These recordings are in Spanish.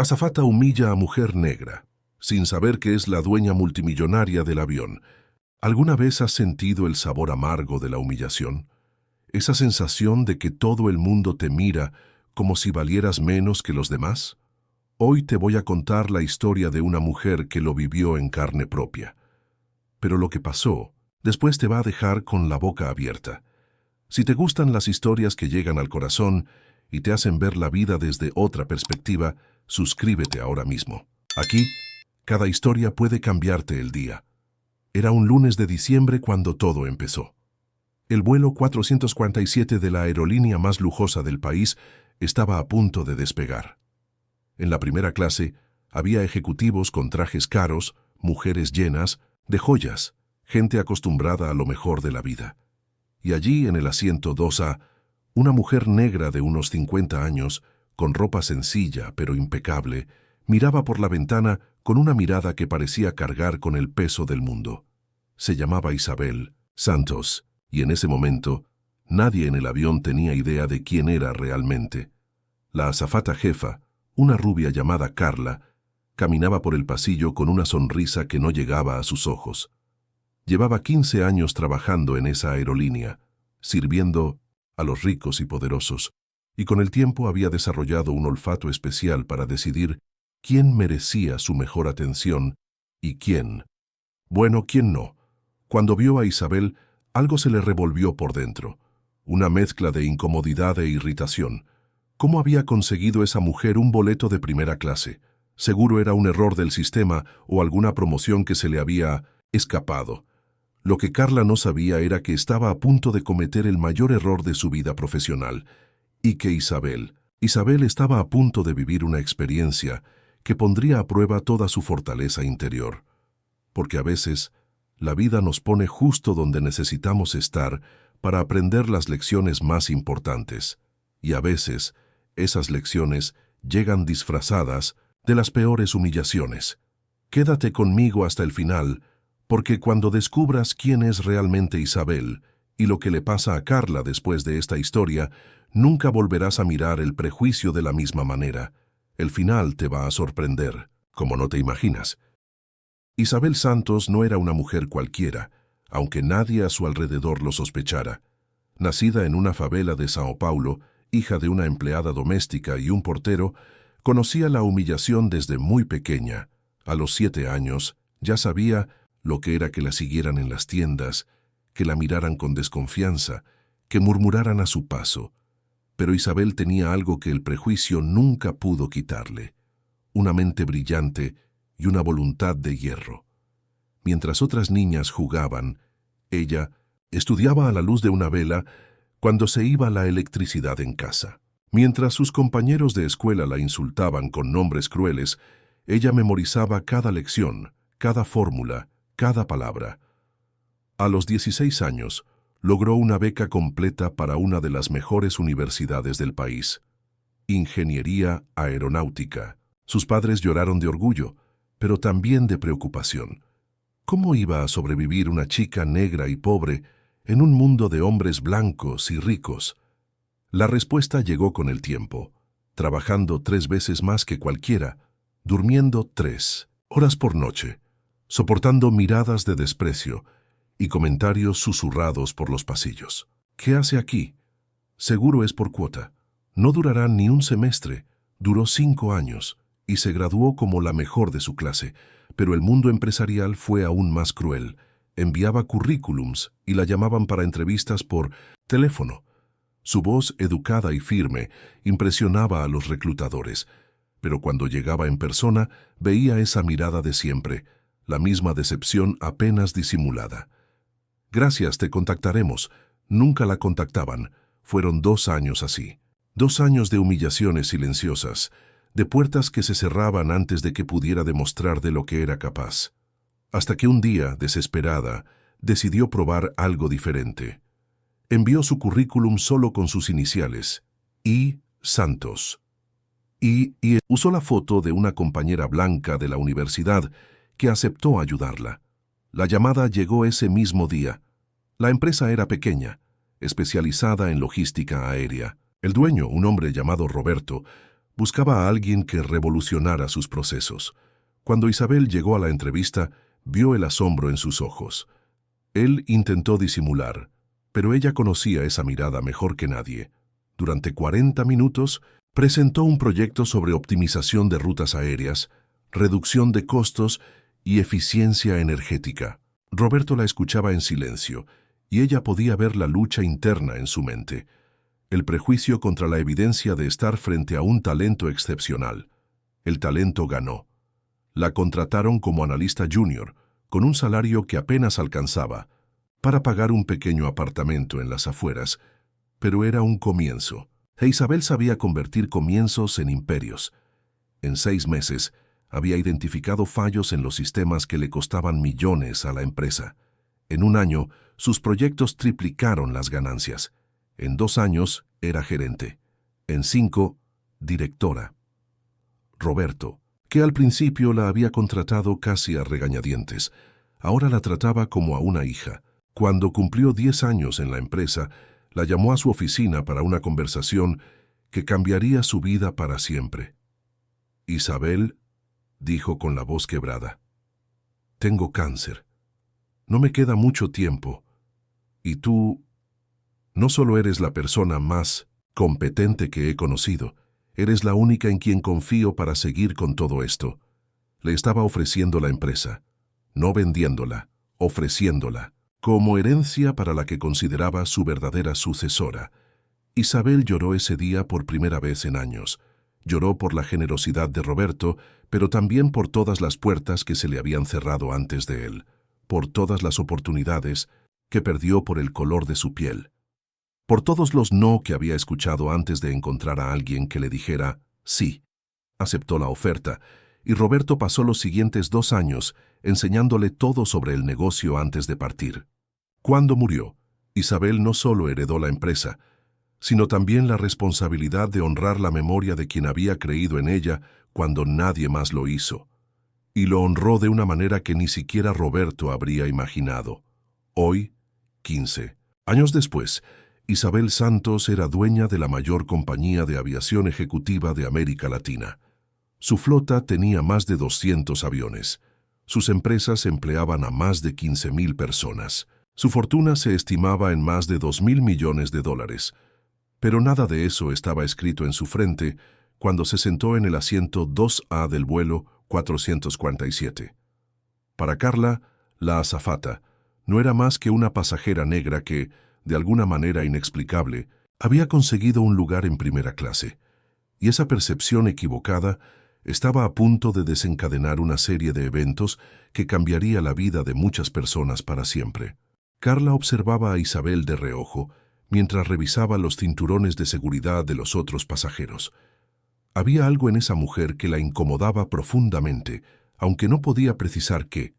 Azafata humilla a mujer negra, sin saber que es la dueña multimillonaria del avión. ¿Alguna vez has sentido el sabor amargo de la humillación? Esa sensación de que todo el mundo te mira como si valieras menos que los demás. Hoy te voy a contar la historia de una mujer que lo vivió en carne propia. Pero lo que pasó después te va a dejar con la boca abierta. Si te gustan las historias que llegan al corazón y te hacen ver la vida desde otra perspectiva, suscríbete ahora mismo. Aquí, cada historia puede cambiarte el día. Era un lunes de diciembre cuando todo empezó. El vuelo 447 de la aerolínea más lujosa del país estaba a punto de despegar. En la primera clase había ejecutivos con trajes caros, mujeres llenas de joyas, gente acostumbrada a lo mejor de la vida. Y allí, en el asiento 2A, una mujer negra de unos 50 años, con ropa sencilla pero impecable, miraba por la ventana con una mirada que parecía cargar con el peso del mundo. Se llamaba Isabel Santos, y en ese momento, nadie en el avión tenía idea de quién era realmente. La azafata jefa, una rubia llamada Carla, caminaba por el pasillo con una sonrisa que no llegaba a sus ojos. Llevaba 15 años trabajando en esa aerolínea, sirviendo a los ricos y poderosos, y con el tiempo había desarrollado un olfato especial para decidir quién merecía su mejor atención y quién. Bueno, quién no. Cuando vio a Isabel, algo se le revolvió por dentro, una mezcla de incomodidad e irritación. ¿Cómo había conseguido esa mujer un boleto de primera clase? Seguro era un error del sistema o alguna promoción que se le había escapado. Lo que Carla no sabía era que estaba a punto de cometer el mayor error de su vida profesional, y que Isabel estaba a punto de vivir una experiencia que pondría a prueba toda su fortaleza interior. Porque a veces, la vida nos pone justo donde necesitamos estar para aprender las lecciones más importantes, y a veces, esas lecciones llegan disfrazadas de las peores humillaciones. Quédate conmigo hasta el final, porque cuando descubras quién es realmente Isabel y lo que le pasa a Carla después de esta historia, nunca volverás a mirar el prejuicio de la misma manera. El final te va a sorprender, como no te imaginas. Isabel Santos no era una mujer cualquiera, aunque nadie a su alrededor lo sospechara. Nacida en una favela de Sao Paulo, hija de una empleada doméstica y un portero, conocía la humillación desde muy pequeña. A los 7 años, ya sabía lo que era que la siguieran en las tiendas, que la miraran con desconfianza, que murmuraran a su paso. Pero Isabel tenía algo que el prejuicio nunca pudo quitarle: una mente brillante y una voluntad de hierro. Mientras otras niñas jugaban, ella estudiaba a la luz de una vela cuando se iba la electricidad en casa. Mientras sus compañeros de escuela la insultaban con nombres crueles, ella memorizaba cada lección, cada fórmula, cada palabra. A los 16 años, logró una beca completa para una de las mejores universidades del país, Ingeniería Aeronáutica. Sus padres lloraron de orgullo, pero también de preocupación. ¿Cómo iba a sobrevivir una chica negra y pobre en un mundo de hombres blancos y ricos? La respuesta llegó con el tiempo, trabajando 3 veces más que cualquiera, durmiendo 3 horas por noche, soportando miradas de desprecio y comentarios susurrados por los pasillos. ¿Qué hace aquí? Seguro es por cuota. No durará ni un semestre, duró 5 años y se graduó como la mejor de su clase, pero el mundo empresarial fue aún más cruel. Enviaba currículums y la llamaban para entrevistas por teléfono. Su voz educada y firme impresionaba a los reclutadores, pero cuando llegaba en persona veía esa mirada de siempre, la misma decepción apenas disimulada. Gracias, te contactaremos. Nunca la contactaban. Fueron 2 años así. 2 años de humillaciones silenciosas, de puertas que se cerraban antes de que pudiera demostrar de lo que era capaz. Hasta que un día, desesperada, decidió probar algo diferente. Envió su currículum solo con sus iniciales, I. Santos. Y usó la foto de una compañera blanca de la universidad que aceptó ayudarla. La llamada llegó ese mismo día. La empresa era pequeña, especializada en logística aérea. El dueño, un hombre llamado Roberto, Buscaba a alguien que revolucionara sus procesos. Cuando Isabel llegó a la entrevista, vio el asombro en sus ojos. Él intentó disimular, pero ella conocía esa mirada mejor que nadie. Durante 40 minutos, presentó un proyecto sobre optimización de rutas aéreas, reducción de costos y eficiencia energética. Roberto la escuchaba en silencio, y ella podía ver la lucha interna en su mente. El prejuicio contra la evidencia de estar frente a un talento excepcional. El talento ganó. La contrataron como analista junior, con un salario que apenas alcanzaba, para pagar un pequeño apartamento en las afueras, pero era un comienzo. E Isabel sabía convertir comienzos en imperios. En 6 meses, había identificado fallos en los sistemas que le costaban millones a la empresa. En 1 año, sus proyectos triplicaron las ganancias. En 2 años, era gerente. En 5, directora. Roberto, que al principio la había contratado casi a regañadientes, ahora la trataba como a una hija. Cuando cumplió 10 años en la empresa, la llamó a su oficina para una conversación que cambiaría su vida para siempre. Isabel, dijo con la voz quebrada, tengo cáncer. No me queda mucho tiempo. Y tú no solo eres la persona más competente que he conocido, eres la única en quien confío para seguir con todo esto. Le estaba ofreciendo la empresa, no vendiéndola, ofreciéndola, como herencia para la que consideraba su verdadera sucesora. Isabel lloró ese día por primera vez en años. Lloró por la generosidad de Roberto, pero también por todas las puertas que se le habían cerrado antes de él, por todas las oportunidades que perdió por el color de su piel, por todos los no que había escuchado antes de encontrar a alguien que le dijera sí. Aceptó la oferta, y Roberto pasó los siguientes 2 años enseñándole todo sobre el negocio antes de partir. Cuando murió, Isabel no solo heredó la empresa, sino también la responsabilidad de honrar la memoria de quien había creído en ella cuando nadie más lo hizo. Y lo honró de una manera que ni siquiera Roberto habría imaginado. Hoy, 15 años después, Isabel Santos era dueña de la mayor compañía de aviación ejecutiva de América Latina. Su flota tenía más de 200 aviones. Sus empresas empleaban a más de 15,000 personas. Su fortuna se estimaba en más de $2,000 millones. Pero nada de eso estaba escrito en su frente cuando se sentó en el asiento 2A del vuelo 447. Para Carla, la azafata, no era más que una pasajera negra que, de alguna manera inexplicable, había conseguido un lugar en primera clase. Y esa percepción equivocada estaba a punto de desencadenar una serie de eventos que cambiaría la vida de muchas personas para siempre. Carla observaba a Isabel de reojo mientras revisaba los cinturones de seguridad de los otros pasajeros. Había algo en esa mujer que la incomodaba profundamente, aunque no podía precisar qué.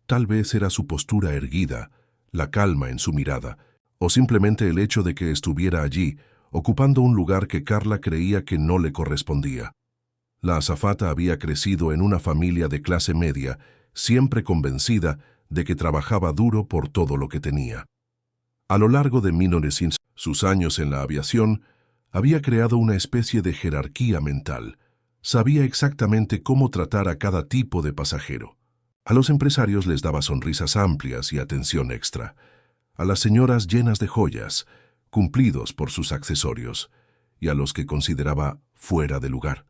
Tal vez era su postura erguida, la calma en su mirada, o simplemente el hecho de que estuviera allí, ocupando un lugar que Carla creía que no le correspondía. La azafata había crecido en una familia de clase media, siempre convencida de que trabajaba duro por todo lo que tenía. A lo largo de sus años en la aviación, había creado una especie de jerarquía mental. Sabía exactamente cómo tratar a cada tipo de pasajero. A los empresarios les daba sonrisas amplias y atención extra. A las señoras llenas de joyas, cumplidos por sus accesorios, y a los que consideraba fuera de lugar.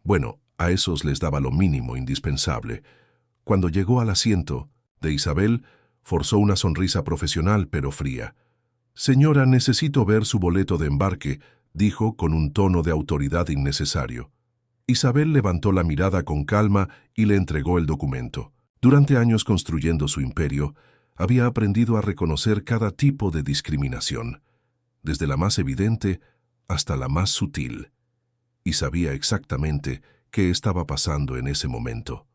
Bueno, a esos les daba lo mínimo indispensable. Cuando llegó al asiento de Isabel, forzó una sonrisa profesional pero fría. «Señora, necesito ver su boleto de embarque», dijo con un tono de autoridad innecesario. Isabel levantó la mirada con calma y le entregó el documento. Durante años construyendo su imperio, había aprendido a reconocer cada tipo de discriminación, desde la más evidente hasta la más sutil, y sabía exactamente qué estaba pasando en ese momento.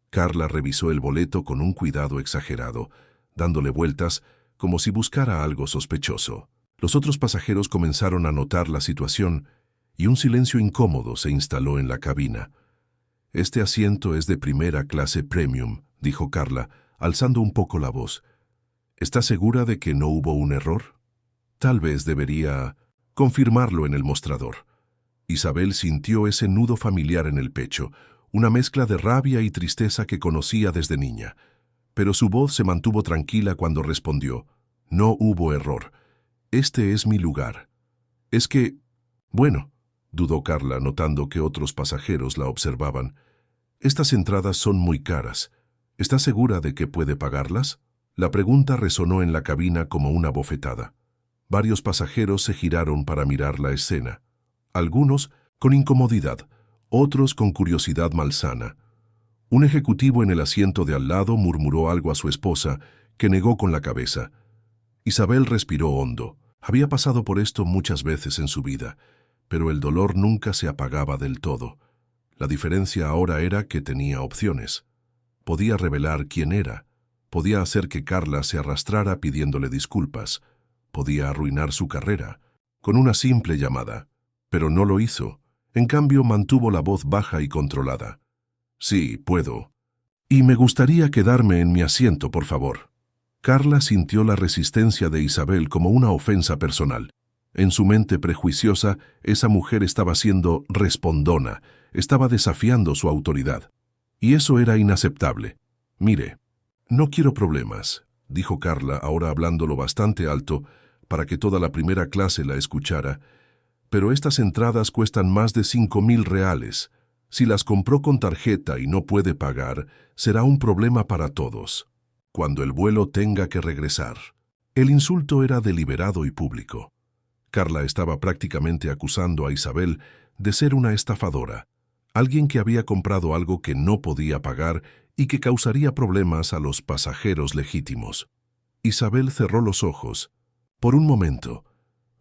Carla revisó el boleto con un cuidado exagerado, dándole vueltas como si buscara algo sospechoso. Los otros pasajeros comenzaron a notar la situación y un silencio incómodo se instaló en la cabina. «Este asiento es de primera clase premium», dijo Carla, alzando un poco la voz. «¿Está segura de que no hubo un error? Tal vez debería confirmarlo en el mostrador». Isabel sintió ese nudo familiar en el pecho, una mezcla de rabia y tristeza que conocía desde niña. Pero su voz se mantuvo tranquila cuando respondió: «No hubo error. Este es mi lugar. Es que...» «Bueno», dudó Carla, notando que otros pasajeros la observaban. «Estas entradas son muy caras. ¿Está segura de que puede pagarlas?» La pregunta resonó en la cabina como una bofetada. Varios pasajeros se giraron para mirar la escena. Algunos con incomodidad, otros con curiosidad malsana. Un ejecutivo en el asiento de al lado murmuró algo a su esposa, que negó con la cabeza. Isabel respiró hondo. Había pasado por esto muchas veces en su vida, pero el dolor nunca se apagaba del todo. La diferencia ahora era que tenía opciones. Podía revelar quién era. Podía hacer que Carla se arrastrara pidiéndole disculpas. Podía arruinar su carrera con una simple llamada. Pero no lo hizo. En cambio, mantuvo la voz baja y controlada. «Sí, puedo. Y me gustaría quedarme en mi asiento, por favor». Carla sintió la resistencia de Isabel como una ofensa personal. En su mente prejuiciosa, esa mujer estaba siendo respondona, estaba desafiando su autoridad. Y eso era inaceptable. «Mire, no quiero problemas», dijo Carla, ahora hablándolo bastante alto para que toda la primera clase la escuchara. «Pero estas entradas cuestan más de 5,000 reales. Si las compró con tarjeta y no puede pagar, será un problema para todos. Cuando el vuelo tenga que regresar». El insulto era deliberado y público. Carla estaba prácticamente acusando a Isabel de ser una estafadora, alguien que había comprado algo que no podía pagar y que causaría problemas a los pasajeros legítimos. Isabel cerró los ojos. Por un momento,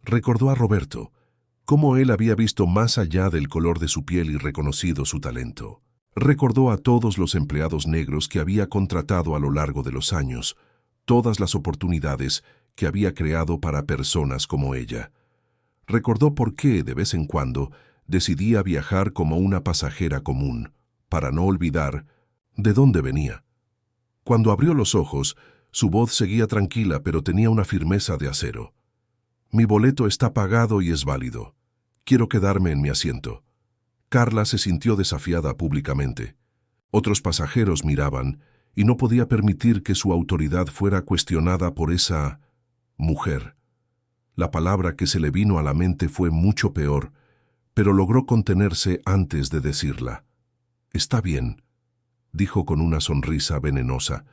recordó a Roberto, cómo él había visto más allá del color de su piel y reconocido su talento. Recordó a todos los empleados negros que había contratado a lo largo de los años, todas las oportunidades que había creado para personas como ella. Recordó por qué, de vez en cuando, decidía viajar como una pasajera común, para no olvidar de dónde venía. Cuando abrió los ojos, su voz seguía tranquila, pero tenía una firmeza de acero. «Mi boleto está pagado y es válido. Quiero quedarme en mi asiento». Carla se sintió desafiada públicamente. Otros pasajeros miraban y no podía permitir que su autoridad fuera cuestionada por esa mujer. La palabra que se le vino a la mente fue mucho peor, pero logró contenerse antes de decirla. «Está bien», dijo con una sonrisa venenosa,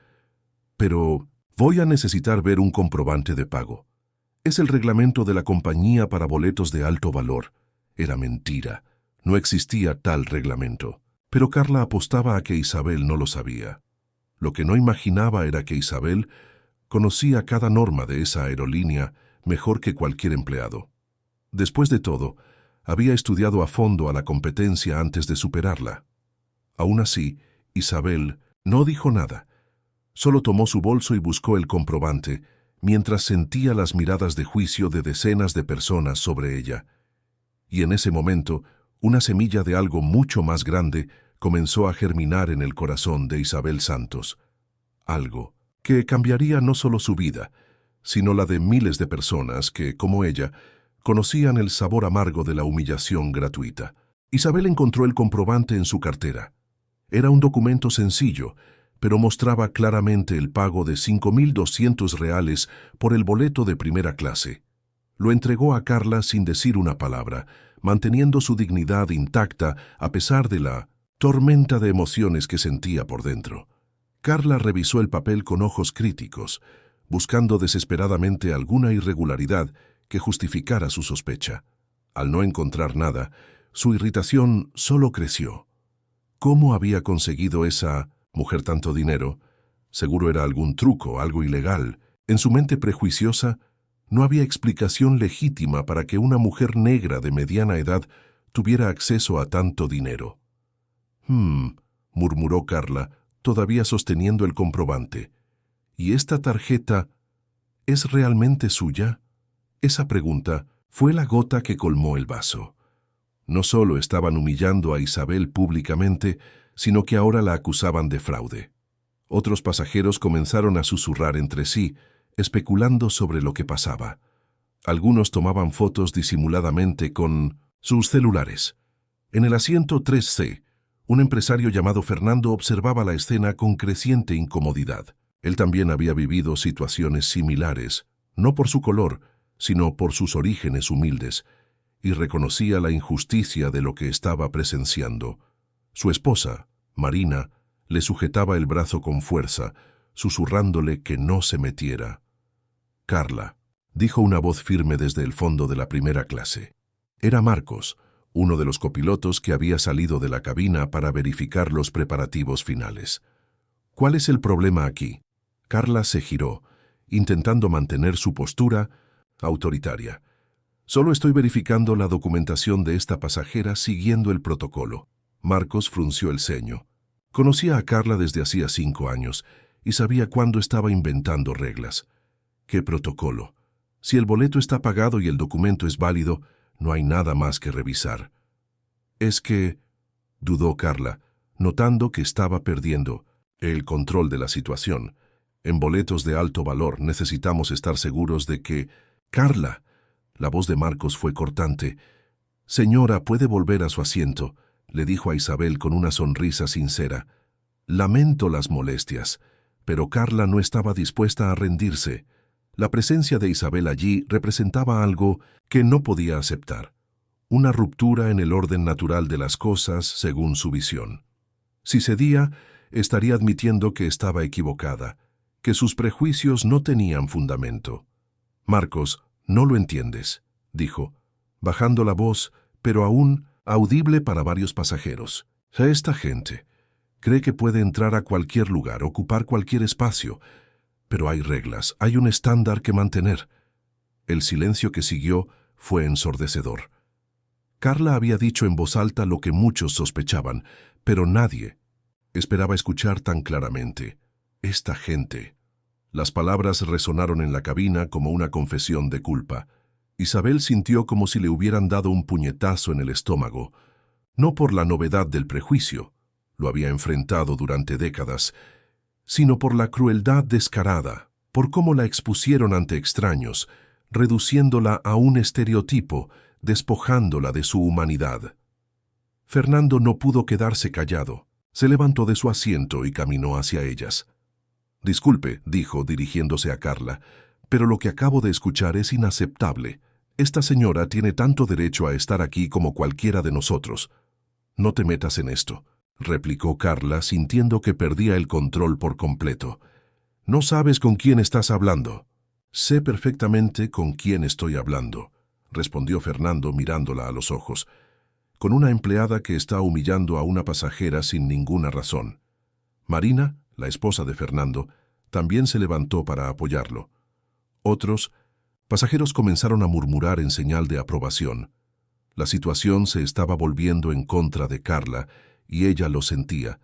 «pero voy a necesitar ver un comprobante de pago. Es el reglamento de la compañía para boletos de alto valor». Era mentira. No existía tal reglamento. Pero Carla apostaba a que Isabel no lo sabía. Lo que no imaginaba era que Isabel conocía cada norma de esa aerolínea mejor que cualquier empleado. Después de todo, había estudiado a fondo a la competencia antes de superarla. Aún así, Isabel no dijo nada. Solo tomó su bolso y buscó el comprobante, mientras sentía las miradas de juicio de decenas de personas sobre ella. Y en ese momento, una semilla de algo mucho más grande comenzó a germinar en el corazón de Isabel Santos. Algo que cambiaría no solo su vida, sino la de miles de personas que, como ella, conocían el sabor amargo de la humillación gratuita. Isabel encontró el comprobante en su cartera. Era un documento sencillo, pero mostraba claramente el pago de 5,200 reales por el boleto de primera clase. Lo entregó a Carla sin decir una palabra, manteniendo su dignidad intacta a pesar de la tormenta de emociones que sentía por dentro. Carla revisó el papel con ojos críticos, buscando desesperadamente alguna irregularidad que justificara su sospecha. Al no encontrar nada, su irritación solo creció. ¿Cómo había conseguido esa mujer tanto dinero? Seguro era algún truco, algo ilegal. En su mente prejuiciosa, no había explicación legítima para que una mujer negra de mediana edad tuviera acceso a tanto dinero. Murmuró Carla, todavía sosteniendo el comprobante. ¿Y esta tarjeta es realmente suya? Esa pregunta fue la gota que colmó el vaso. No solo estaban humillando a Isabel públicamente, sino que ahora la acusaban de fraude. Otros pasajeros comenzaron a susurrar entre sí, especulando sobre lo que pasaba. Algunos tomaban fotos disimuladamente con Sus celulares. En el asiento 3C, un empresario llamado Fernando observaba la escena con creciente incomodidad. Él también había vivido situaciones similares, no por su color, sino por sus orígenes humildes, y reconocía la injusticia de lo que estaba presenciando. Su esposa, Marina, le sujetaba el brazo con fuerza, susurrándole que no se metiera. «Carla», dijo una voz firme desde el fondo de la primera clase. Era Marcos, uno de los copilotos que había salido de la cabina para verificar los preparativos finales. «¿Cuál es el problema aquí?» Carla se giró, intentando mantener su postura autoritaria. «Solo estoy verificando la documentación de esta pasajera siguiendo el protocolo». Marcos frunció el ceño. Conocía a Carla desde hacía 5 años y sabía cuándo estaba inventando reglas. ¿Qué protocolo? Si el boleto está pagado y el documento es válido, no hay nada más que revisar. «Es que», dudó Carla, notando que estaba perdiendo el control de la situación. «En boletos de alto valor necesitamos estar seguros de que...» «Carla», la voz de Marcos fue cortante. «Señora, puede volver a su asiento», le dijo a Isabel con una sonrisa sincera. «Lamento las molestias», pero Carla no estaba dispuesta a rendirse. La presencia de Isabel allí representaba algo que no podía aceptar, una ruptura en el orden natural de las cosas según su visión. Si cedía, estaría admitiendo que estaba equivocada, que sus prejuicios no tenían fundamento. «Marcos, no lo entiendes», dijo, bajando la voz, pero aún audible para varios pasajeros. «Esta gente cree que puede entrar a cualquier lugar, ocupar cualquier espacio, pero hay reglas, hay un estándar que mantener». El silencio que siguió fue ensordecedor. Carla había dicho en voz alta lo que muchos sospechaban, pero nadie esperaba escuchar tan claramente. «Esta gente». Las palabras resonaron en la cabina como una confesión de culpa. Isabel sintió como si le hubieran dado un puñetazo en el estómago, no por la novedad del prejuicio, lo había enfrentado durante décadas, sino por la crueldad descarada, por cómo la expusieron ante extraños, reduciéndola a un estereotipo, despojándola de su humanidad. Fernando no pudo quedarse callado. Se levantó de su asiento y caminó hacia ellas. «Disculpe», dijo, dirigiéndose a Carla, «pero lo que acabo de escuchar es inaceptable. Esta señora tiene tanto derecho a estar aquí como cualquiera de nosotros». «No te metas en esto», replicó Carla, sintiendo que perdía el control por completo. «No sabes con quién estás hablando». «Sé perfectamente con quién estoy hablando», respondió Fernando mirándola a los ojos. «Con una empleada que está humillando a una pasajera sin ninguna razón». Marina, la esposa de Fernando, también se levantó para apoyarlo. Otros pasajeros comenzaron a murmurar en señal de aprobación. La situación se estaba volviendo en contra de Carla y ella lo sentía,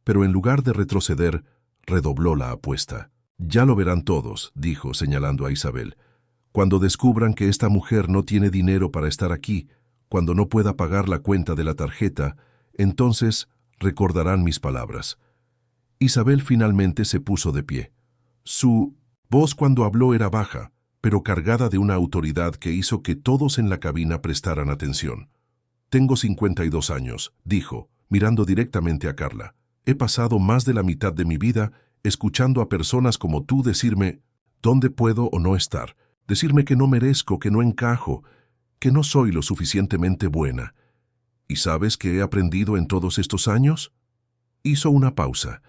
pero en lugar de retroceder, redobló la apuesta. «Ya lo verán todos», dijo, señalando a Isabel. «Cuando descubran que esta mujer no tiene dinero para estar aquí, cuando no pueda pagar la cuenta de la tarjeta, entonces recordarán mis palabras». Isabel finalmente se puso de pie. Su voz cuando habló era baja, pero cargada de una autoridad que hizo que todos en la cabina prestaran atención. «Tengo 52 años», dijo, mirando directamente a Carla. «He pasado más de la mitad de mi vida escuchando a personas como tú decirme dónde puedo o no estar, decirme que no merezco, que no encajo, que no soy lo suficientemente buena. ¿Y sabes qué he aprendido en todos estos años?». Hizo una pausa,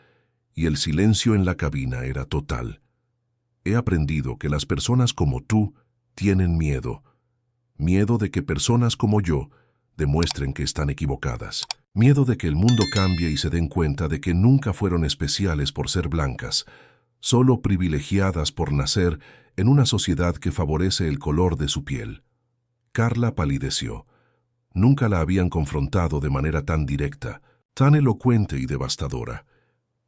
y el silencio en la cabina era total. «He aprendido que las personas como tú tienen miedo. Miedo de que personas como yo demuestren que están equivocadas. Miedo de que el mundo cambie y se den cuenta de que nunca fueron especiales por ser blancas, solo privilegiadas por nacer en una sociedad que favorece el color de su piel». Carla palideció. Nunca la habían confrontado de manera tan directa, tan elocuente y devastadora.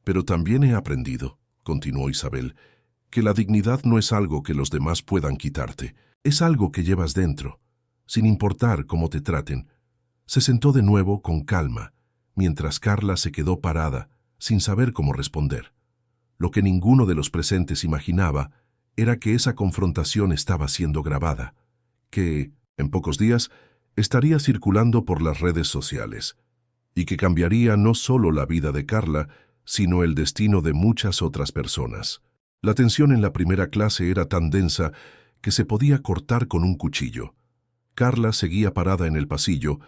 «Pero también he aprendido», continuó Isabel, «que la dignidad no es algo que los demás puedan quitarte, es algo que llevas dentro, sin importar cómo te traten». Se sentó de nuevo con calma, mientras Carla se quedó parada, sin saber cómo responder. Lo que ninguno de los presentes imaginaba era que esa confrontación estaba siendo grabada, que, en pocos días, estaría circulando por las redes sociales y que cambiaría no solo la vida de Carla, sino el destino de muchas otras personas. La tensión en la primera clase era tan densa que se podía cortar con un cuchillo. Carla seguía parada en el pasillo,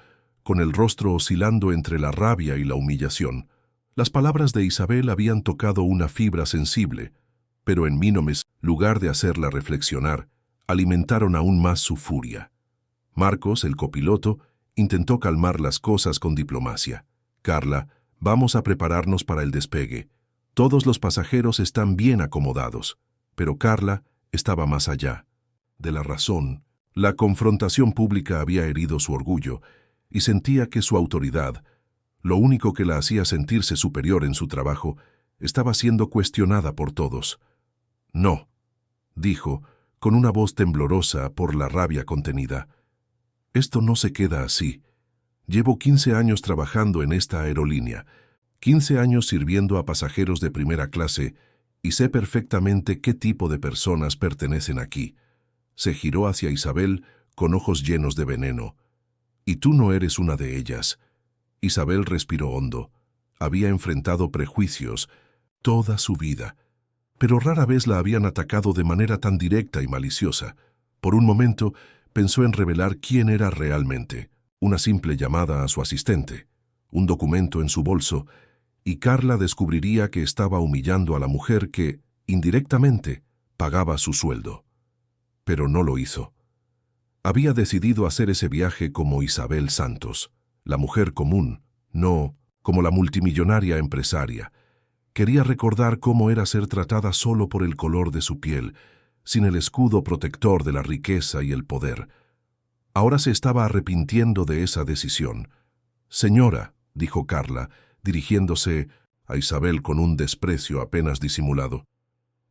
con el rostro oscilando entre la rabia y la humillación. Las palabras de Isabel habían tocado una fibra sensible, pero en Mínomes, lugar de hacerla reflexionar, alimentaron aún más su furia. Marcos, el copiloto, intentó calmar las cosas con diplomacia. Carla, vamos a prepararnos para el despegue. Todos los pasajeros están bien acomodados, pero Carla estaba más allá. De la razón, la confrontación pública había herido su orgullo y sentía que su autoridad, lo único que la hacía sentirse superior en su trabajo, estaba siendo cuestionada por todos. No, dijo, con una voz temblorosa por la rabia contenida. Esto no se queda así. Llevo 15 años trabajando en esta aerolínea, 15 años sirviendo a pasajeros de primera clase y sé perfectamente qué tipo de personas pertenecen aquí. Se giró hacia Isabel con ojos llenos de veneno. Y tú no eres una de ellas. Isabel respiró hondo. Había enfrentado prejuicios toda su vida, pero rara vez la habían atacado de manera tan directa y maliciosa. Por un momento pensó en revelar quién era realmente. Una simple llamada a su asistente, un documento en su bolso, y Carla descubriría que estaba humillando a la mujer que, indirectamente, pagaba su sueldo. Pero no lo hizo. Había decidido hacer ese viaje como Isabel Santos, la mujer común, no como la multimillonaria empresaria. Quería recordar cómo era ser tratada solo por el color de su piel, sin el escudo protector de la riqueza y el poder. Ahora se estaba arrepintiendo de esa decisión. «Señora», dijo Carla, dirigiéndose a Isabel con un desprecio apenas disimulado,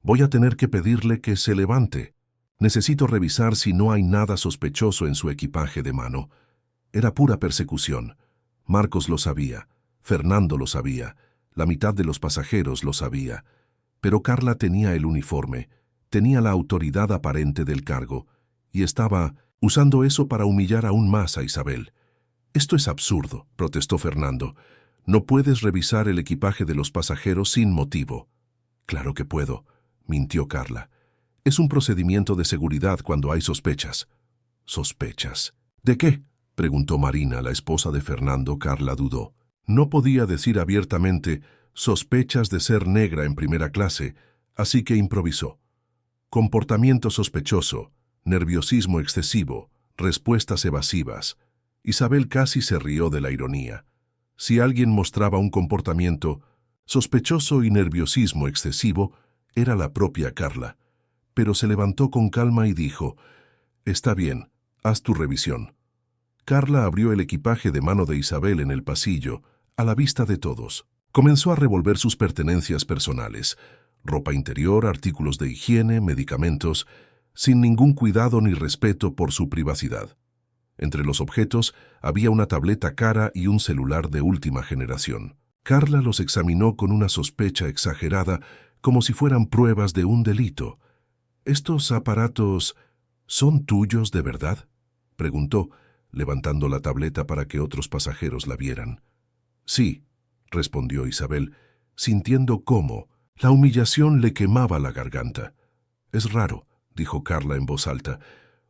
«voy a tener que pedirle que se levante. Necesito revisar si no hay nada sospechoso en su equipaje de mano». Era pura persecución. Marcos lo sabía, Fernando lo sabía, la mitad de los pasajeros lo sabía. Pero Carla tenía el uniforme, tenía la autoridad aparente del cargo, y estaba usando eso para humillar aún más a Isabel. «Esto es absurdo», protestó Fernando. «No puedes revisar el equipaje de los pasajeros sin motivo». «Claro que puedo», mintió Carla. «Es un procedimiento de seguridad cuando hay sospechas». «¿Sospechas? ¿De qué?», preguntó Marina, la esposa de Fernando. Carla dudó. No podía decir abiertamente «sospechas de ser negra en primera clase», así que improvisó. «Comportamiento sospechoso, nerviosismo excesivo, respuestas evasivas». Isabel casi se rió de la ironía. Si alguien mostraba un comportamiento sospechoso y nerviosismo excesivo, era la propia Carla. Pero se levantó con calma y dijo: «Está bien, haz tu revisión». Carla abrió el equipaje de mano de Isabel en el pasillo, a la vista de todos. Comenzó a revolver sus pertenencias personales, ropa interior, artículos de higiene, medicamentos, sin ningún cuidado ni respeto por su privacidad. Entre los objetos había una tableta cara y un celular de última generación. Carla los examinó con una sospecha exagerada, como si fueran pruebas de un delito. «¿Estos aparatos son tuyos de verdad?», preguntó, levantando la tableta para que otros pasajeros la vieran. «Sí», respondió Isabel, sintiendo cómo la humillación le quemaba la garganta. «Es raro», dijo Carla en voz alta,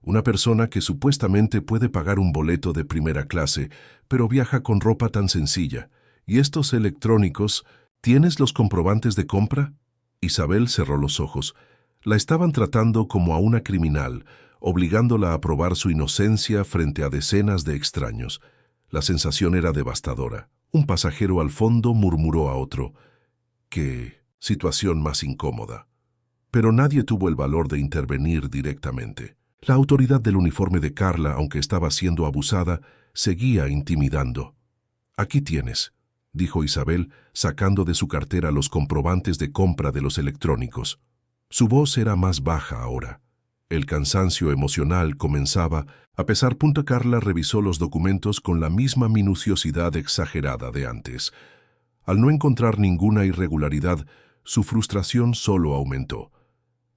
«una persona que supuestamente puede pagar un boleto de primera clase, pero viaja con ropa tan sencilla. ¿Y estos electrónicos? ¿Tienes los comprobantes de compra?». Isabel cerró los ojos. La estaban tratando como a una criminal, obligándola a probar su inocencia frente a decenas de extraños. La sensación era devastadora. Un pasajero al fondo murmuró a otro: «¡Qué situación más incómoda!». Pero nadie tuvo el valor de intervenir directamente. La autoridad del uniforme de Carla, aunque estaba siendo abusada, seguía intimidando. «Aquí tienes», dijo Isabel, sacando de su cartera los comprobantes de compra de los electrónicos. Su voz era más baja ahora. El cansancio emocional comenzaba, a pesar. Carla revisó los documentos con la misma minuciosidad exagerada de antes. Al no encontrar ninguna irregularidad, su frustración solo aumentó.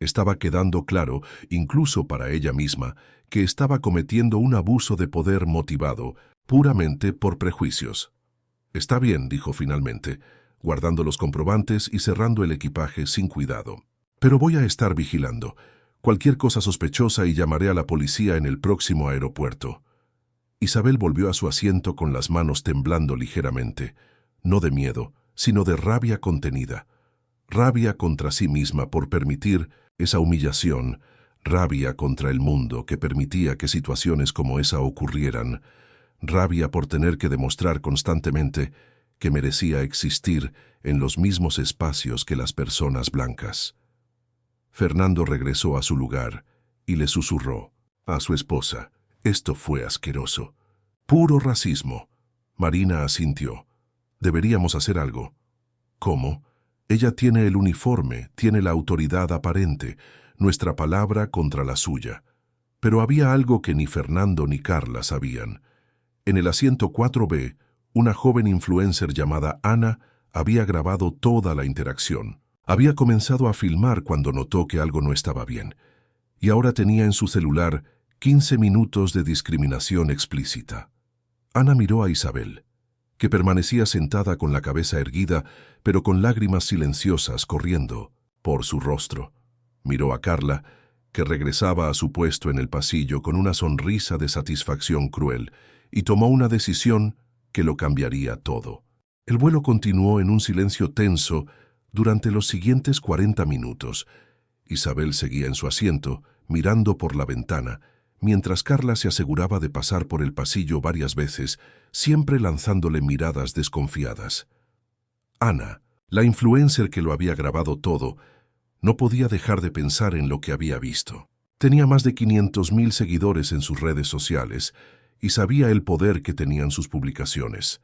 Estaba quedando claro, incluso para ella misma, que estaba cometiendo un abuso de poder motivado puramente por prejuicios. «Está bien», dijo finalmente, guardando los comprobantes y cerrando el equipaje sin cuidado. «Pero voy a estar vigilando cualquier cosa sospechosa y llamaré a la policía en el próximo aeropuerto». Isabel volvió a su asiento con las manos temblando ligeramente, no de miedo, sino de rabia contenida. Rabia contra sí misma por permitir esa humillación, rabia contra el mundo que permitía que situaciones como esa ocurrieran, rabia por tener que demostrar constantemente que merecía existir en los mismos espacios que las personas blancas. Fernando regresó a su lugar y le susurró a su esposa: «Esto fue asqueroso. Puro racismo». Marina asintió. «Deberíamos hacer algo». «¿Cómo? Ella tiene el uniforme, tiene la autoridad aparente, nuestra palabra contra la suya». Pero había algo que ni Fernando ni Carla sabían. En el asiento 4B, una joven influencer llamada Ana había grabado toda la interacción. Había comenzado a filmar cuando notó que algo no estaba bien. Y ahora tenía en su celular 15 minutos de discriminación explícita. Ana miró a Isabel, que permanecía sentada con la cabeza erguida, pero con lágrimas silenciosas corriendo por su rostro. Miró a Carla, que regresaba a su puesto en el pasillo con una sonrisa de satisfacción cruel, y tomó una decisión que lo cambiaría todo. El vuelo continuó en un silencio tenso durante los siguientes 40 minutos. Isabel seguía en su asiento, mirando por la ventana, mientras Carla se aseguraba de pasar por el pasillo varias veces, siempre lanzándole miradas desconfiadas. Ana, la influencer que lo había grabado todo, no podía dejar de pensar en lo que había visto. Tenía más de 500.000 seguidores en sus redes sociales y sabía el poder que tenían sus publicaciones.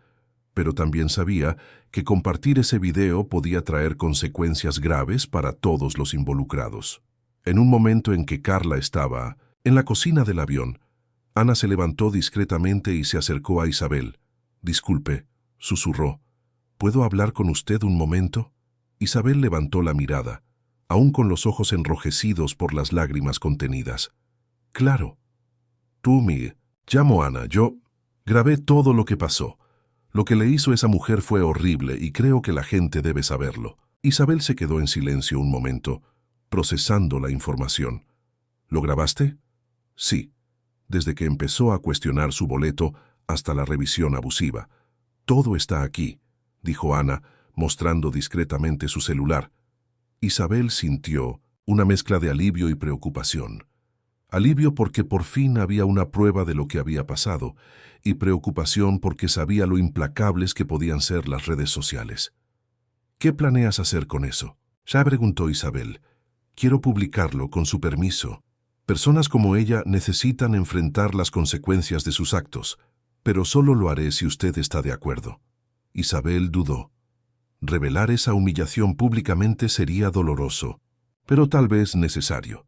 Pero también sabía que compartir ese video podía traer consecuencias graves para todos los involucrados. En un momento en que Carla estaba en la cocina del avión, Ana se levantó discretamente y se acercó a Isabel. «Disculpe», susurró, «¿puedo hablar con usted un momento?» Isabel levantó la mirada, aún con los ojos enrojecidos por las lágrimas contenidas. «Claro». «Tú, llamo Ana, yo grabé todo lo que pasó. Lo que le hizo esa mujer fue horrible y creo que la gente debe saberlo». Isabel se quedó en silencio un momento, procesando la información. «¿Lo grabaste?» «Sí, desde que empezó a cuestionar su boleto hasta la revisión abusiva. Todo está aquí», dijo Ana, mostrando discretamente su celular. Isabel sintió una mezcla de alivio y preocupación. Alivio porque por fin había una prueba de lo que había pasado, y preocupación porque sabía lo implacables que podían ser las redes sociales. «¿Qué planeas hacer con eso?», ya preguntó Isabel. «Quiero publicarlo con su permiso. Personas como ella necesitan enfrentar las consecuencias de sus actos, pero solo lo haré si usted está de acuerdo». Isabel dudó. Revelar esa humillación públicamente sería doloroso, pero tal vez necesario.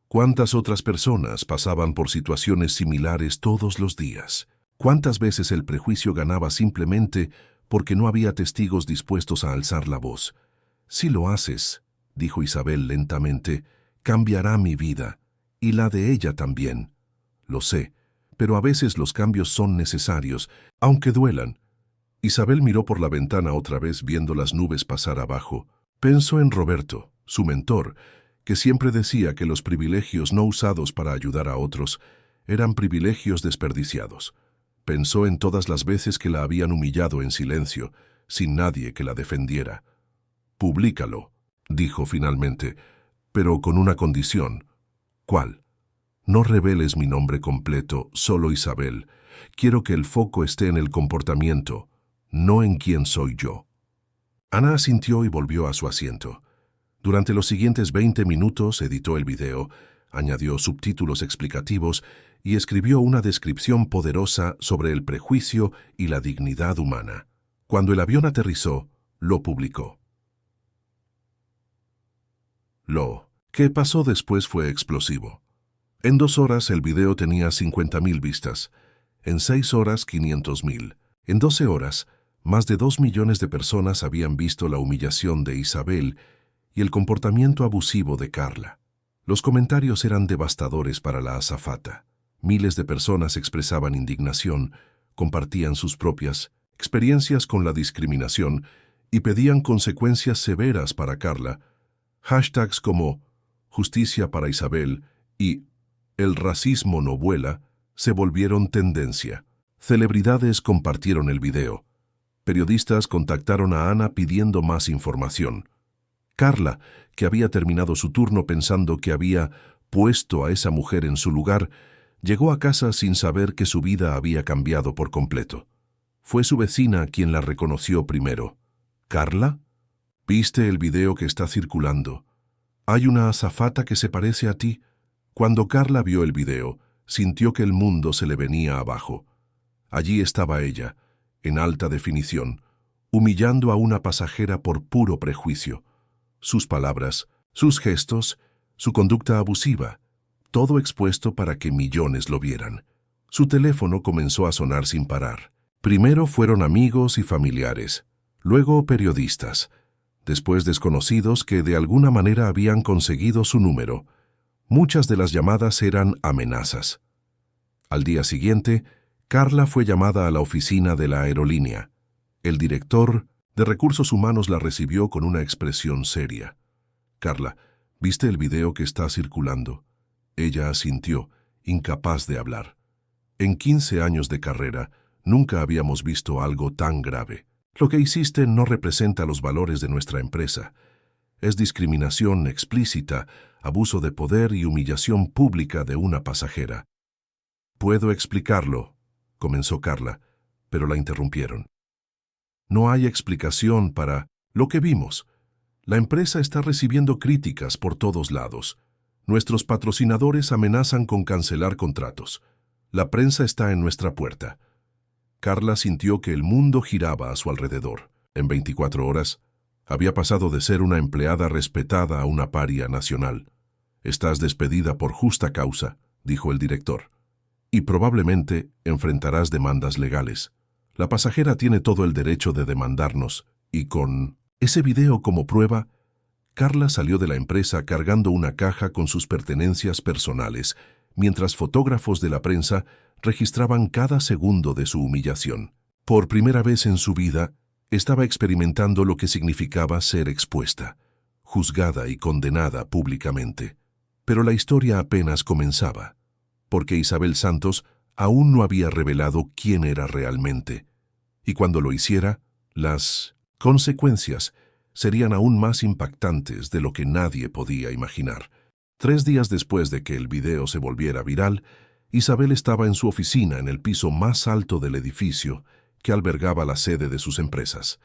¿Cuántas otras personas pasaban por situaciones similares todos los días? ¿Cuántas veces el prejuicio ganaba simplemente porque no había testigos dispuestos a alzar la voz? «Si lo haces», dijo Isabel lentamente, «cambiará mi vida, y la de ella también. Lo sé, pero a veces los cambios son necesarios, aunque duelan». Isabel miró por la ventana otra vez viendo las nubes pasar abajo. Pensó en Roberto, su mentor, que siempre decía que los privilegios no usados para ayudar a otros eran privilegios desperdiciados. Pensó en todas las veces que la habían humillado en silencio, sin nadie que la defendiera. «Públicalo», dijo finalmente, «pero con una condición». «¿Cuál?». «No reveles mi nombre completo, solo Isabel. Quiero que el foco esté en el comportamiento, no en quién soy yo». Ana asintió y volvió a su asiento. Durante los siguientes 20 minutos editó el video, añadió subtítulos explicativos y escribió una descripción poderosa sobre el prejuicio y la dignidad humana. Cuando el avión aterrizó, lo publicó. Lo que pasó después fue explosivo. En 2 horas el video tenía 50.000 vistas, en 6 horas 500.000, en 12 horas más de 2 millones de personas habían visto la humillación de Isabel y el comportamiento abusivo de Carla. Los comentarios eran devastadores para la azafata. Miles de personas expresaban indignación, compartían sus propias experiencias con la discriminación y pedían consecuencias severas para Carla. Hashtags como Justicia para Isabel y El racismo no vuela se volvieron tendencia. Celebridades compartieron el video. Periodistas contactaron a Ana pidiendo más información. Carla, que había terminado su turno pensando que había puesto a esa mujer en su lugar, llegó a casa sin saber que su vida había cambiado por completo. Fue su vecina quien la reconoció primero. ¿Carla? ¿Viste el video que está circulando? Hay una azafata que se parece a ti. Cuando Carla vio el video, sintió que el mundo se le venía abajo. Allí estaba ella, en alta definición, humillando a una pasajera por puro prejuicio. Sus palabras, sus gestos, su conducta abusiva, todo expuesto para que millones lo vieran. Su teléfono comenzó a sonar sin parar. Primero fueron amigos y familiares, luego periodistas, después desconocidos que de alguna manera habían conseguido su número. Muchas de las llamadas eran amenazas. Al día siguiente, Carla fue llamada a la oficina de la aerolínea. El director de Recursos Humanos la recibió con una expresión seria. «Carla, ¿viste el video que está circulando?» Ella asintió, incapaz de hablar. En 15 años de carrera, nunca habíamos visto algo tan grave. Lo que hiciste no representa los valores de nuestra empresa. Es discriminación explícita, abuso de poder y humillación pública de una pasajera. «Puedo explicarlo», comenzó Carla, pero la interrumpieron. «No hay explicación para lo que vimos. La empresa está recibiendo críticas por todos lados. Nuestros patrocinadores amenazan con cancelar contratos. La prensa está en nuestra puerta». Carla sintió que el mundo giraba a su alrededor. En 24 horas, había pasado de ser una empleada respetada a una paria nacional. «Estás despedida por justa causa», dijo el director. «Y probablemente enfrentarás demandas legales. La pasajera tiene todo el derecho de demandarnos, y con ese video como prueba». Carla salió de la empresa cargando una caja con sus pertenencias personales, mientras fotógrafos de la prensa registraban cada segundo de su humillación. Por primera vez en su vida, estaba experimentando lo que significaba ser expuesta, juzgada y condenada públicamente. Pero la historia apenas comenzaba, porque Isabel Santos aún no había revelado quién era realmente, y cuando lo hiciera, las consecuencias serían aún más impactantes de lo que nadie podía imaginar. 3 días después de que el video se volviera viral, Isabel estaba en su oficina en el piso más alto del edificio que albergaba la sede de sus empresas.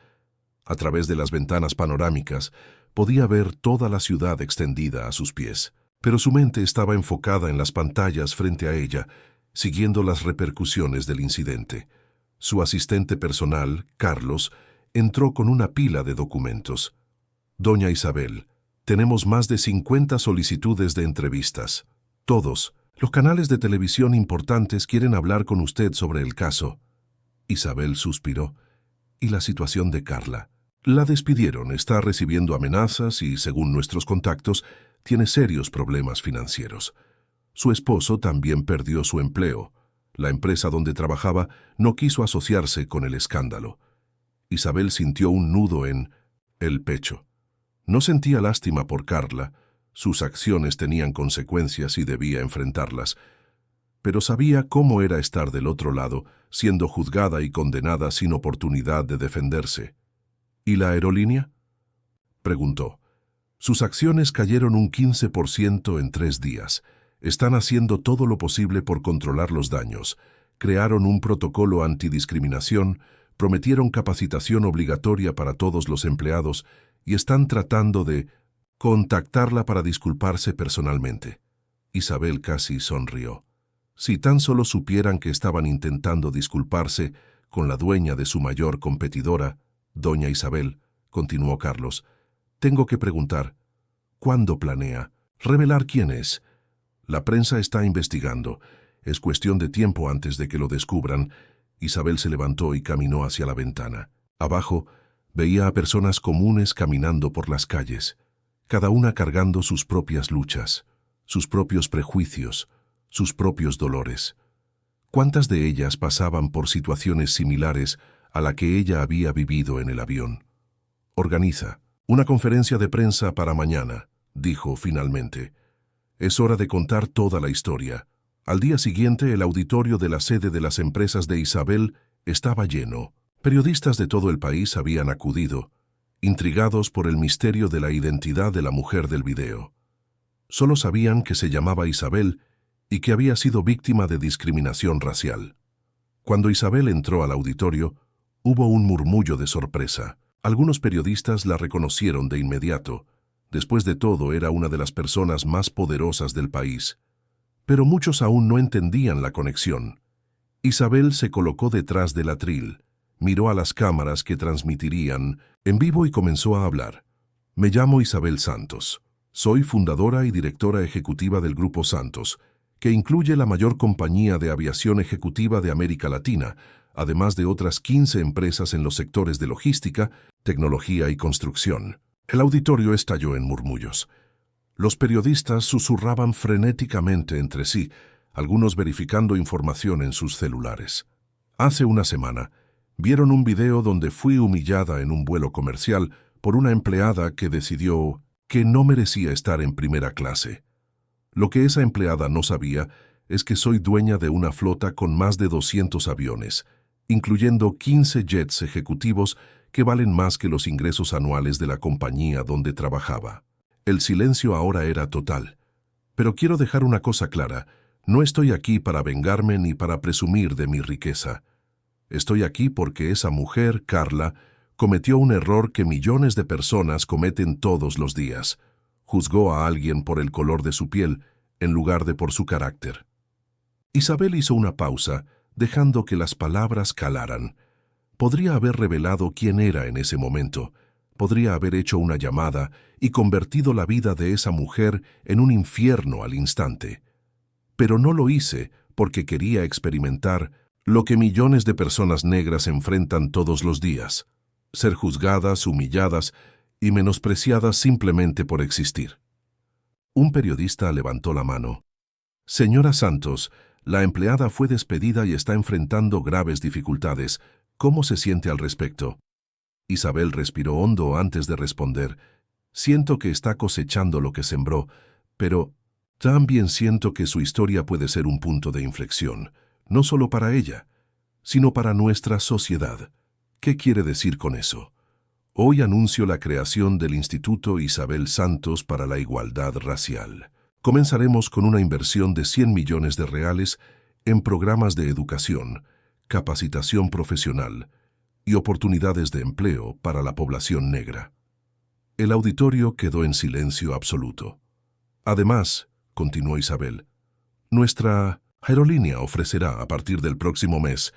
A través de las ventanas panorámicas podía ver toda la ciudad extendida a sus pies, pero su mente estaba enfocada en las pantallas frente a ella, siguiendo las repercusiones del incidente. Su asistente personal, Carlos, entró con una pila de documentos. «Doña Isabel, tenemos más de 50 solicitudes de entrevistas. Todos los canales de televisión importantes quieren hablar con usted sobre el caso». Isabel suspiró. «¿Y la situación de Carla?» «La despidieron, está recibiendo amenazas y, según nuestros contactos, tiene serios problemas financieros. Su esposo también perdió su empleo. La empresa donde trabajaba no quiso asociarse con el escándalo». Isabel sintió un nudo en el pecho. No sentía lástima por Carla. Sus acciones tenían consecuencias y debía enfrentarlas. Pero sabía cómo era estar del otro lado, siendo juzgada y condenada sin oportunidad de defenderse. «¿Y la aerolínea?», preguntó. «Sus acciones cayeron un 15% en 3 días. Están haciendo todo lo posible por controlar los daños. Crearon un protocolo antidiscriminación, prometieron capacitación obligatoria para todos los empleados y están tratando de contactarla para disculparse personalmente». Isabel casi sonrió. Si tan solo supieran que estaban intentando disculparse con la dueña de su mayor competidora, doña Isabel, continuó Carlos. «Tengo que preguntar, ¿cuándo planea revelar quién es?» «La prensa está investigando. Es cuestión de tiempo antes de que lo descubran». Isabel se levantó y caminó hacia la ventana. Abajo, veía a personas comunes caminando por las calles, cada una cargando sus propias luchas. sus propios prejuicios, sus propios dolores. ¿Cuántas de ellas pasaban por situaciones similares a la que ella había vivido en el avión? «Organiza una conferencia de prensa para mañana», dijo finalmente. «Es hora de contar toda la historia». Al día siguiente, el auditorio de la sede de las empresas de Isabel estaba lleno. Periodistas de todo el país habían acudido, intrigados por el misterio de la identidad de la mujer del video. Solo sabían que se llamaba Isabel y que había sido víctima de discriminación racial. Cuando Isabel entró al auditorio, hubo un murmullo de sorpresa. Algunos periodistas la reconocieron de inmediato. Después de todo, era una de las personas más poderosas del país. Pero muchos aún no entendían la conexión. Isabel se colocó detrás del atril, miró a las cámaras que transmitirían en vivo y comenzó a hablar. «Me llamo Isabel Santos. Soy fundadora y directora ejecutiva del Grupo Santos, que incluye la mayor compañía de aviación ejecutiva de América Latina, además de otras 15 empresas en los sectores de logística, tecnología y construcción». El auditorio estalló en murmullos. Los periodistas susurraban frenéticamente entre sí, algunos verificando información en sus celulares. Hace una semana, vieron un video donde fui humillada en un vuelo comercial por una empleada que decidió que no merecía estar en primera clase. Lo que esa empleada no sabía es que soy dueña de una flota con más de 200 aviones, incluyendo 15 jets ejecutivos que valen más que los ingresos anuales de la compañía donde trabajaba. El silencio ahora era total. Pero quiero dejar una cosa clara. No estoy aquí para vengarme ni para presumir de mi riqueza. Estoy aquí porque esa mujer, Carla, cometió un error que millones de personas cometen todos los días. Juzgó a alguien por el color de su piel, en lugar de por su carácter. Isabel hizo una pausa, dejando que las palabras calaran. Podría haber revelado quién era en ese momento. Podría haber hecho una llamada y convertido la vida de esa mujer en un infierno al instante. Pero no lo hice porque quería experimentar lo que millones de personas negras enfrentan todos los días: ser juzgadas, humilladas y menospreciadas simplemente por existir. Un periodista levantó la mano. «Señora Santos, la empleada fue despedida y está enfrentando graves dificultades. ¿Cómo se siente al respecto?» Isabel respiró hondo antes de responder. «Siento que está cosechando lo que sembró, pero también siento que su historia puede ser un punto de inflexión, no solo para ella, sino para nuestra sociedad». ¿Qué quiere decir con eso? Hoy anuncio la creación del Instituto Isabel Santos para la Igualdad Racial. Comenzaremos con una inversión de 100 millones de reales en programas de educación, capacitación profesional y oportunidades de empleo para la población negra. El auditorio quedó en silencio absoluto. «Además», continuó Isabel, «nuestra aerolínea ofrecerá a partir del próximo mes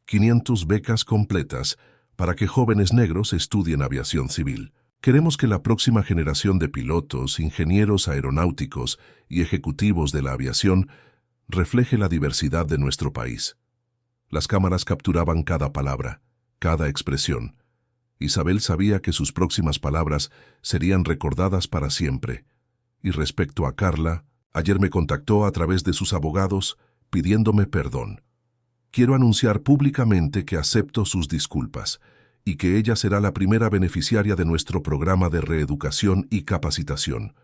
500 becas completas para que jóvenes negros estudien aviación civil. Queremos que la próxima generación de pilotos, ingenieros aeronáuticos y ejecutivos de la aviación refleje la diversidad de nuestro país». Las cámaras capturaban cada palabra, cada expresión. Isabel sabía que sus próximas palabras serían recordadas para siempre. Y respecto a Carla, ayer me contactó a través de sus abogados pidiéndome perdón. «Quiero anunciar públicamente que acepto sus disculpas y que ella será la primera beneficiaria de nuestro programa de reeducación y capacitación,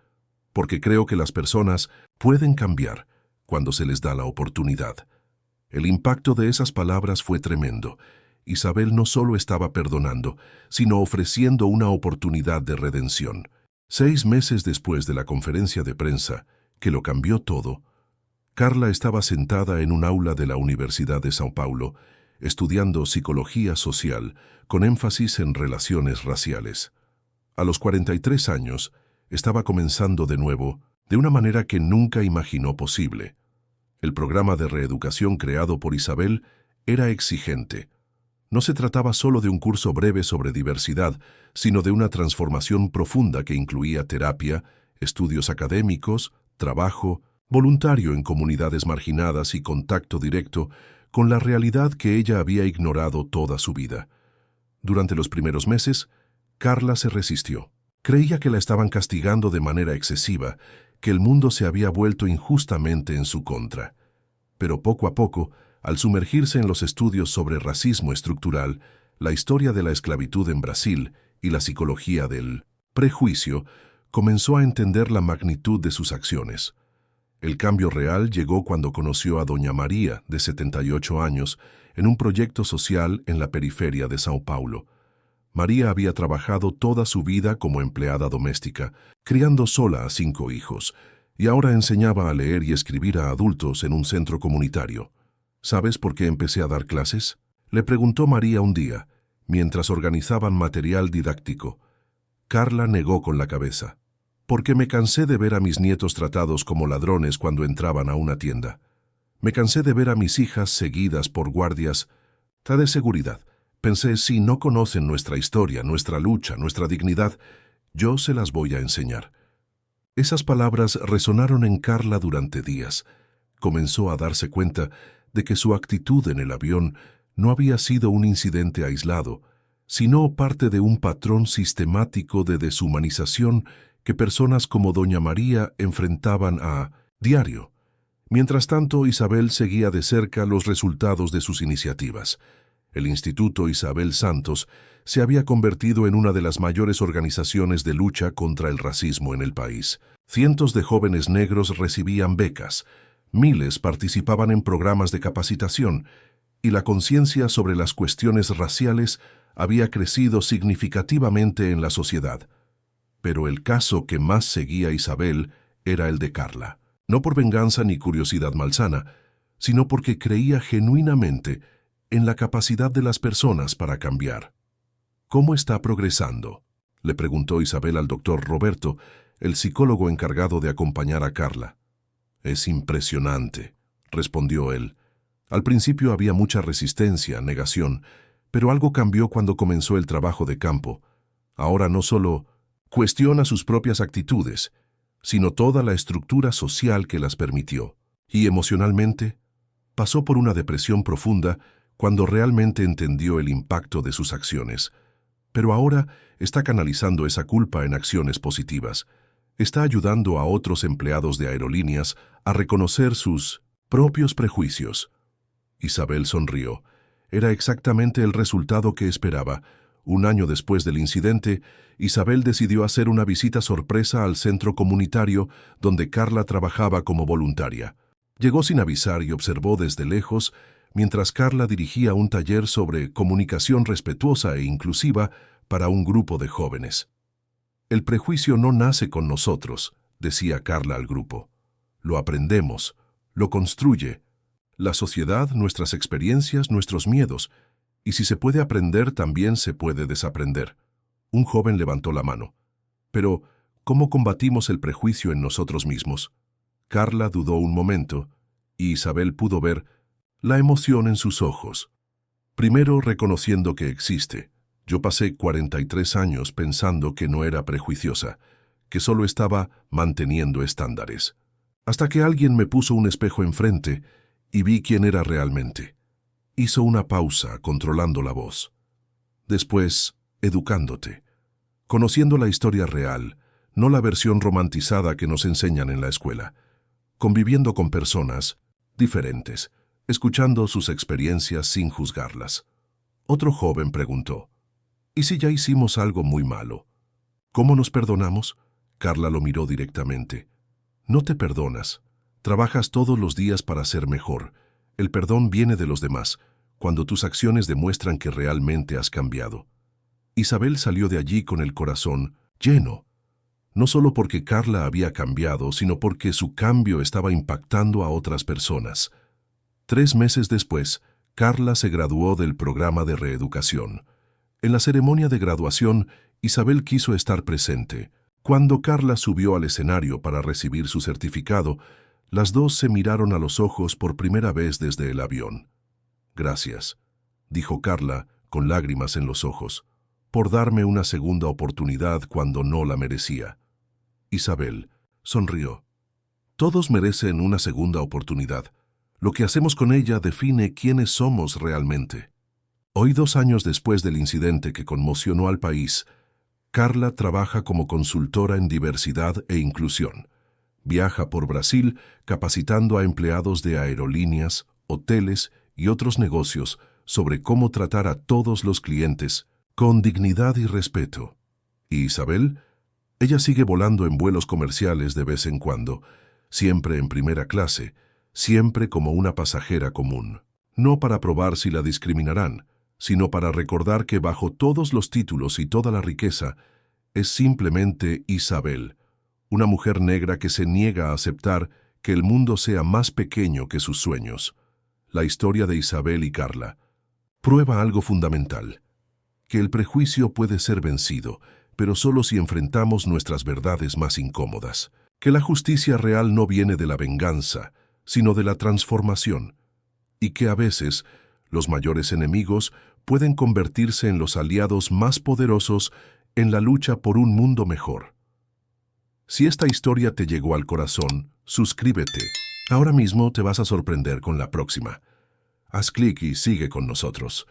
porque creo que las personas pueden cambiar cuando se les da la oportunidad». El impacto de esas palabras fue tremendo. Isabel no solo estaba perdonando, sino ofreciendo una oportunidad de redención. 6 meses después de la conferencia de prensa, que lo cambió todo, Carla estaba sentada en un aula de la Universidad de São Paulo, estudiando psicología social, con énfasis en relaciones raciales. A los 43 años, estaba comenzando de nuevo, de una manera que nunca imaginó posible. El programa de reeducación creado por Isabel era exigente. No se trataba solo de un curso breve sobre diversidad, sino de una transformación profunda que incluía terapia, estudios académicos, trabajo, voluntario en comunidades marginadas y contacto directo con la realidad que ella había ignorado toda su vida. Durante los primeros meses, Carla se resistió. Creía que la estaban castigando de manera excesiva, que el mundo se había vuelto injustamente en su contra. Pero poco a poco, al sumergirse en los estudios sobre racismo estructural, la historia de la esclavitud en Brasil y la psicología del prejuicio, comenzó a entender la magnitud de sus acciones. El cambio real llegó cuando conoció a doña María, de 78 años, en un proyecto social en la periferia de Sao Paulo. María había trabajado toda su vida como empleada doméstica, criando sola a 5 hijos, y ahora enseñaba a leer y escribir a adultos en un centro comunitario. ¿Sabes por qué empecé a dar clases?, le preguntó María un día, mientras organizaban material didáctico. Carla negó con la cabeza. Porque me cansé de ver a mis nietos tratados como ladrones cuando entraban a una tienda. Me cansé de ver a mis hijas seguidas por guardias de seguridad. Pensé, si no conocen nuestra historia, nuestra lucha, nuestra dignidad, yo se las voy a enseñar. Esas palabras resonaron en Carla durante días. Comenzó a darse cuenta de que su actitud en el avión no había sido un incidente aislado, sino parte de un patrón sistemático de deshumanización que personas como doña María enfrentaban a diario. Mientras tanto, Isabel seguía de cerca los resultados de sus iniciativas. El Instituto Isabel Santos se había convertido en una de las mayores organizaciones de lucha contra el racismo en el país. Cientos de jóvenes negros recibían becas, miles participaban en programas de capacitación, y la conciencia sobre las cuestiones raciales había crecido significativamente en la sociedad. Pero el caso que más seguía a Isabel era el de Carla, no por venganza ni curiosidad malsana, sino porque creía genuinamente en la capacidad de las personas para cambiar. ¿Cómo está progresando?, le preguntó Isabel al doctor Roberto, el psicólogo encargado de acompañar a Carla. Es impresionante, respondió él. Al principio había mucha resistencia, negación, pero algo cambió cuando comenzó el trabajo de campo. Ahora no solo cuestiona sus propias actitudes, sino toda la estructura social que las permitió. Y emocionalmente, pasó por una depresión profunda cuando realmente entendió el impacto de sus acciones. Pero ahora está canalizando esa culpa en acciones positivas. Está ayudando a otros empleados de aerolíneas a reconocer sus propios prejuicios. Isabel sonrió. Era exactamente el resultado que esperaba. Un año después del incidente, Isabel decidió hacer una visita sorpresa al centro comunitario donde Carla trabajaba como voluntaria. Llegó sin avisar y observó desde lejos mientras Carla dirigía un taller sobre comunicación respetuosa e inclusiva para un grupo de jóvenes. El prejuicio no nace con nosotros, decía Carla al grupo. Lo aprendemos, lo construye. La sociedad, nuestras experiencias, nuestros miedos. Y si se puede aprender, también se puede desaprender. Un joven levantó la mano. Pero, ¿cómo combatimos el prejuicio en nosotros mismos? Carla dudó un momento, y Isabel pudo ver la emoción en sus ojos. Primero, reconociendo que existe. Yo pasé 43 años pensando que no era prejuiciosa, que solo estaba manteniendo estándares. Hasta que alguien me puso un espejo enfrente y vi quién era realmente. Hizo una pausa, controlando la voz. Después, educándote, conociendo la historia real, no la versión romantizada que nos enseñan en la escuela, conviviendo con personas diferentes, escuchando sus experiencias sin juzgarlas. Otro joven preguntó, ¿y si ya hicimos algo muy malo? ¿Cómo nos perdonamos? Carla lo miró directamente. No te perdonas. Trabajas todos los días para ser mejor. El perdón viene de los demás, cuando tus acciones demuestran que realmente has cambiado. Isabel salió de allí con el corazón lleno, no solo porque Carla había cambiado, sino porque su cambio estaba impactando a otras personas. 3 meses después, Carla se graduó del programa de reeducación. En la ceremonia de graduación, Isabel quiso estar presente. Cuando Carla subió al escenario para recibir su certificado, las dos se miraron a los ojos por primera vez desde el avión. Gracias, dijo Carla, con lágrimas en los ojos, por darme una segunda oportunidad cuando no la merecía. Isabel sonrió. Todos merecen una segunda oportunidad. Lo que hacemos con ella define quiénes somos realmente. Hoy, 2 años después del incidente que conmocionó al país, Carla trabaja como consultora en diversidad e inclusión. Viaja por Brasil capacitando a empleados de aerolíneas, hoteles y otros negocios sobre cómo tratar a todos los clientes con dignidad y respeto. ¿Y Isabel? Ella sigue volando en vuelos comerciales de vez en cuando, siempre en primera clase, siempre como una pasajera común. No para probar si la discriminarán, sino para recordar que bajo todos los títulos y toda la riqueza es simplemente Isabel, una mujer negra que se niega a aceptar que el mundo sea más pequeño que sus sueños. La historia de Isabel y Carla prueba algo fundamental, que el prejuicio puede ser vencido, pero solo si enfrentamos nuestras verdades más incómodas. Que la justicia real no viene de la venganza, sino de la transformación. Y que a veces los mayores enemigos pueden convertirse en los aliados más poderosos en la lucha por un mundo mejor. Si esta historia te llegó al corazón, suscríbete. Ahora mismo te vas a sorprender con la próxima. Haz clic y sigue con nosotros.